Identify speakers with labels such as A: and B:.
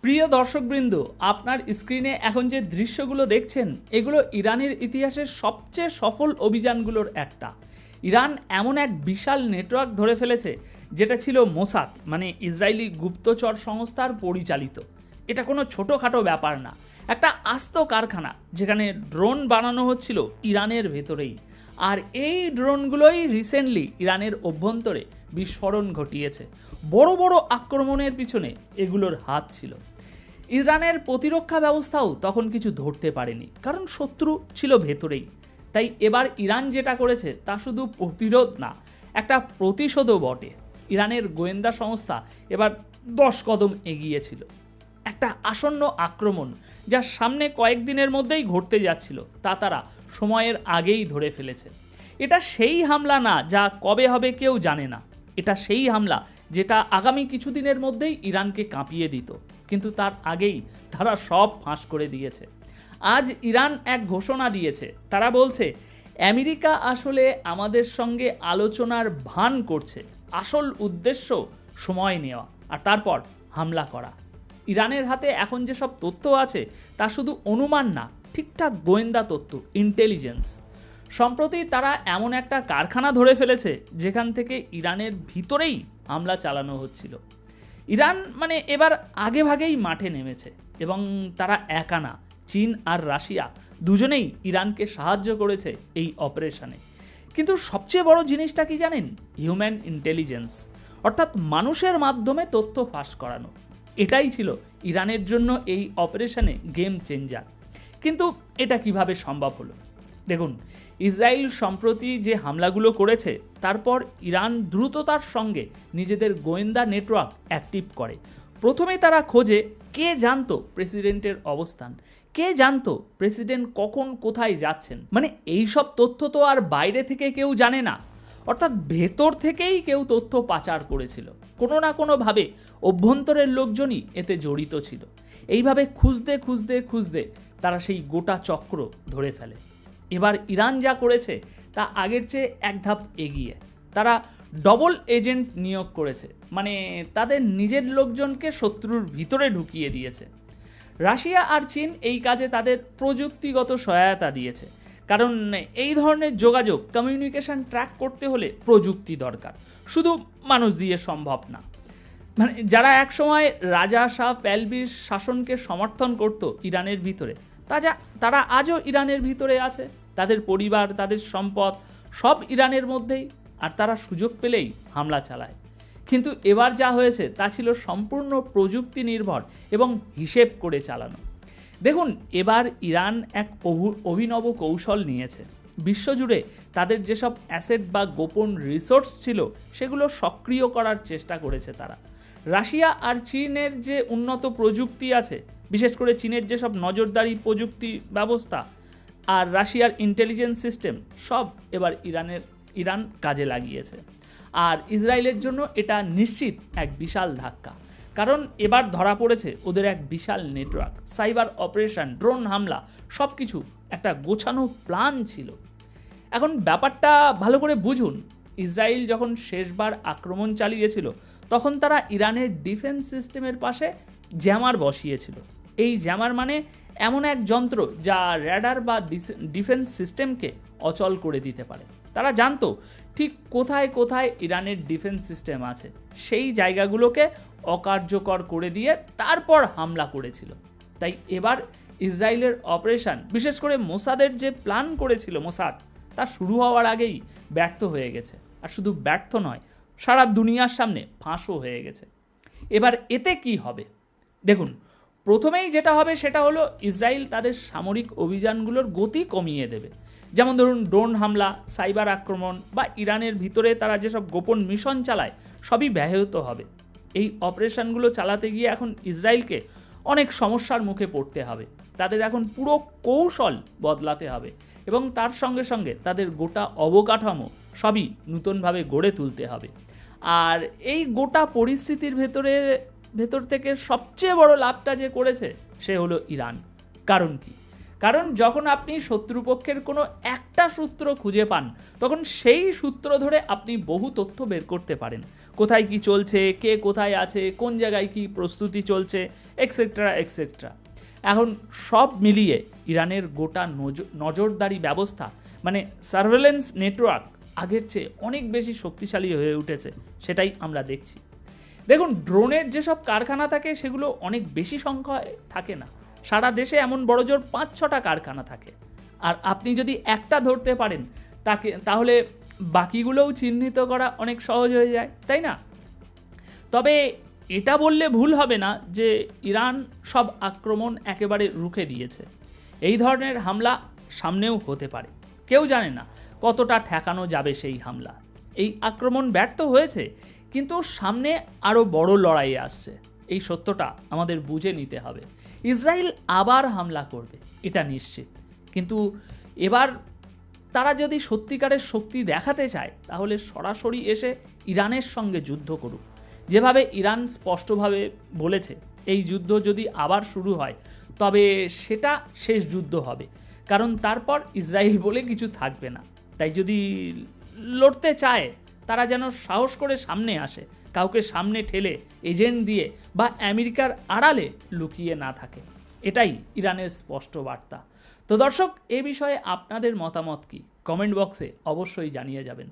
A: প্রিয় দর্শকবৃন্দ, আপনার স্ক্রিনে এখন যে দৃশ্যগুলো দেখছেন এগুলো ইরানের ইতিহাসের সবচেয়ে সফল অভিযানগুলোর একটা। ইরান এমন এক বিশাল নেটওয়ার্ক ধরে ফেলেছে যেটা ছিল মোসাদ মানে ইসরায়েলি গুপ্তচর সংস্থার পরিচালিত। এটা কোনো ছোটোখাটো ব্যাপার না, একটা আস্ত কারখানা যেখানে ড্রোন বানানো হচ্ছিল ইরানের ভেতরেই। আর এই ড্রোনগুলোই রিসেন্টলি ইরানের অভ্যন্তরে বিস্ফোরণ ঘটিয়েছে। বড় বড় আক্রমণের পিছনে এগুলোর হাত ছিল। ইরানের প্রতিরক্ষা ব্যবস্থাও তখন কিছু ধরতে পারেনি, কারণ শত্রু ছিল ভেতরেই। তাই এবার ইরান যেটা করেছে তা শুধু প্রতিরোধ না, একটা প্রতিশোধও বটে। ইরানের গোয়েন্দা সংস্থা এবার 10 কদম এগিয়েছিল। একটা আসন্ন আক্রমণ যা সামনে কয়েকদিনের মধ্যেই ঘটতে যাচ্ছিল তা তারা সময়ের আগেই ধরে ফেলেছে। এটা সেই হামলা না যা কবে হবে কেউ জানে না, এটা সেই হামলা যেটা আগামী কিছুদিনের মধ্যেই ইরানকে কাঁপিয়ে দিত। কিন্তু তার আগেই তারা সব ফাঁস করে দিয়েছে। আজ ইরান এক ঘোষণা দিয়েছে, তারা বলছে আমেরিকা আসলে আমাদের সঙ্গে আলোচনার ভান করছে, আসল উদ্দেশ্য সময় নেওয়া আর তারপর হামলা করা। ইরানের হাতে এখন যেসব তথ্য আছে তা শুধু অনুমান না, ঠিকঠাক গোয়েন্দা তথ্য, ইন্টেলিজেন্স। সম্প্রতি তারা এমন একটা কারখানা ধরে ফেলেছে যেখান থেকে ইরানের ভিতরেই হামলা চালানো হচ্ছিল। ইরান মানে এবার আগে ভাগেই মাঠে নেমেছে, এবং তারা একা না, চীন আর রাশিয়া দুজনেই ইরানকে সাহায্য করেছে এই অপারেশনে। কিন্তু সবচেয়ে বড় জিনিসটা কি জানেন? হিউম্যান ইন্টেলিজেন্স, অর্থাৎ মানুষের মাধ্যমে তথ্য ফাঁস করানো। এটাই ছিল ইরানের জন্য এই অপারেশনে গেম চেঞ্জার। কিন্তু এটা কিভাবে সম্ভব হলো? দেখুন, ইসরায়েল সম্প্রতি যে হামলাগুলো করেছে তারপর ইরান দ্রুততার সঙ্গে নিজেদের গোয়েন্দা নেটওয়ার্ক অ্যাক্টিভ করে। প্রথমে তারা খোঁজে কে জানতো প্রেসিডেন্টের অবস্থান, কে জানতো প্রেসিডেন্ট কখন কোথায় যাচ্ছেন। মানে এই সব তথ্য তো আর বাইরে থেকে কেউ জানে না, অর্থাৎ ভেতর থেকেই কেউ তথ্য পাচার করেছিল। কোনো না কোনোভাবে অভ্যন্তরের লোকজনই এতে জড়িত ছিল। এইভাবে খুঁজতে খুঁজতে খুঁজতে তারা সেই গোটা চক্র ধরে ফেলে। এবার ইরান যা করেছে তা আগের চেয়ে এক ধাপ এগিয়ে। তারা ডবল এজেন্ট নিয়োগ করেছে, মানে তাদের নিজের লোকজনকে শত্রুর ভিতরে ঢুকিয়ে দিয়েছে। রাশিয়া আর চীন এই কাজে তাদের প্রযুক্তিগত সহায়তা দিয়েছে, কারণ এই ধরনের যোগাযোগ কমিউনিকেশন ট্র্যাক করতে হলে প্রযুক্তি দরকার, শুধু মানুষ দিয়ে সম্ভব না। মানে যারা একসময় রাজা শাহ প্যালভির শাসনকে সমর্থন করত ইরানের ভিতরে, তারা আজও ইরানের ভিতরে আছে। তাদের পরিবার, তাদের সম্পদ সব ইরানের মধ্যেই, আর তারা সুযোগ পেলেই হামলা চালায়। কিন্তু এবার যা হয়েছে তা ছিল সম্পূর্ণ প্রযুক্তি নির্ভর এবং হিসেব করে চালানো। দেখুন, এবার ইরান এক অভিনব কৌশল নিয়েছে। বিশ্বজুড়ে তাদের যেসব অ্যাসেট বা গোপন রিসোর্স ছিল সেগুলো সক্রিয় করার চেষ্টা করেছে তারা। রাশিয়া আর চীনের যে উন্নত প্রযুক্তি আছে, বিশেষ করে চীনের যেসব নজরদারি প্রযুক্তি ব্যবস্থা আর রাশিয়ার ইন্টেলিজেন্স সিস্টেম, সব এবার ইরান কাজে লাগিয়েছে। আর ইসরায়েলের জন্য এটা নিশ্চিত এক বিশাল ধাক্কা, কারণ এবার ধরা পড়েছে ওদের এক বিশাল নেটওয়ার্ক, সাইবার অপারেশন, ড্রোন হামলা, সব কিছু একটা গোছানো প্ল্যান ছিল। এখন ব্যাপারটা ভালো করে বুঝুন। ইসরায়েল যখন শেষবার আক্রমণ চালিয়েছিল তখন তারা ইরানের ডিফেন্স সিস্টেমের পাশে জ্যামার বসিয়েছিল। এই জ্যামার মানে এমন এক যন্ত্র যা র্যাডার বা ডিফেন্স সিস্টেমকে অচল করে দিতে পারে। তারা জানতো ঠিক কোথায় কোথায় ইরানের ডিফেন্স সিস্টেম আছে, সেই জায়গাগুলোকে অকার্যকর করে দিয়ে তারপর হামলা করেছিল। তাই এবার ইসরায়েলের অপারেশন, বিশেষ করে মোসাদের যে প্ল্যান করেছিল মোসাদ, তা শুরু হওয়ার আগেই ব্যর্থ হয়ে গেছে। আর শুধু ব্যর্থ নয়, সারা দুনিয়ার সামনে ফাঁসও হয়ে গেছে। এবার এতে কি হবে? দেখুন, প্রথমেই যেটা হবে সেটা হলো ইসরায়েল তাদের সামরিক অভিযানগুলোর গতি কমিয়ে দেবে। যেমন ধরুন ড্রোন হামলা, সাইবার আক্রমণ বা ইরানের ভিতরে তারা যেসব গোপন মিশন চালায় সবই ব্যাহত হবে। এই অপারেশনগুলো চালাতে গিয়ে এখন ইসরায়েলকে অনেক সমস্যার মুখে পড়তে হবে। তাদের এখন পুরো কৌশল বদলাতে হবে এবং তার সঙ্গে সঙ্গে তাদের গোটা অবকাঠামো সবই নতুনভাবে গড়ে তুলতে হবে। আর এই গোটা পরিস্থিতির ভেতর থেকে সবচেয়ে বড় লাভটা যে করেছে সে হলো ইরান। কারণ কি? কারণ যখন আপনি শত্রুপক্ষের কোনো একটা সূত্র খুঁজে পান, তখন সেই সূত্র ধরে আপনি বহু তথ্য বের করতে পারেন। কোথায় কি চলছে, কে কোথায় আছে, কোন জায়গায় কি প্রস্তুতি চলছে, এক্সেট্রা এক্সেট্রা। এখন সব মিলিয়ে ইরানের গোটা নজরদারি ব্যবস্থা, মানে সার্ভেলেন্স নেটওয়ার্ক, আগের চেয়ে অনেক বেশি শক্তিশালী হয়ে উঠেছে, সেটাই আমরা দেখছি। দেখুন, ড্রোনের যেসব কারখানা থাকে সেগুলো অনেক বেশি সংখ্যায় থাকে না। সারা দেশে এমন বড়জোর 5-6টা কারখানা থাকে। আর আপনি যদি একটা ধরতে পারেন তাহলে বাকিগুলোও চিহ্নিত করা অনেক সহজ হয়ে যায়, তাই না? তবে এটা বললে ভুল হবে না যে ইরান সব আক্রমণ একেবারে রুখে দিয়েছে। এই ধরনের হামলা সামনেও হতে পারে, কেউ জানে না কতটা ঠেকানো যাবে সেই হামলা। এই আক্রমণ ব্যর্থ হয়েছে, কিন্তু সামনে আরও বড় লড়াই আসছে, এই সত্যটা আমাদের বুঝে নিতে হবে। ইসরায়েল আবার হামলা করবে, এটা নিশ্চিত। কিন্তু এবার তারা যদি সত্যিকারের শক্তি দেখাতে চায়, তাহলে সরাসরি এসে ইরানের সঙ্গে যুদ্ধ করুক। যেভাবে ইরান স্পষ্টভাবে বলেছে, এই যুদ্ধ যদি আবার শুরু হয় তবে সেটা শেষ যুদ্ধ হবে, কারণ তারপর ইসরায়েল বলে কিছু থাকবে না। তাই যদি লড়তে চায়, তারা যেন সাহস করে সামনে আসে, কাউকে সামনে ঠেলে এজেন্ট দিয়ে বা আমেরিকার আড়ালে লুকিয়ে না থাকে। এটাই ইরানের স্পষ্ট বার্তা। তো দর্শক, এ বিষয়ে আপনাদের মতামত কি? কমেন্ট বক্সে অবশ্যই জানিয়ে যাবেন।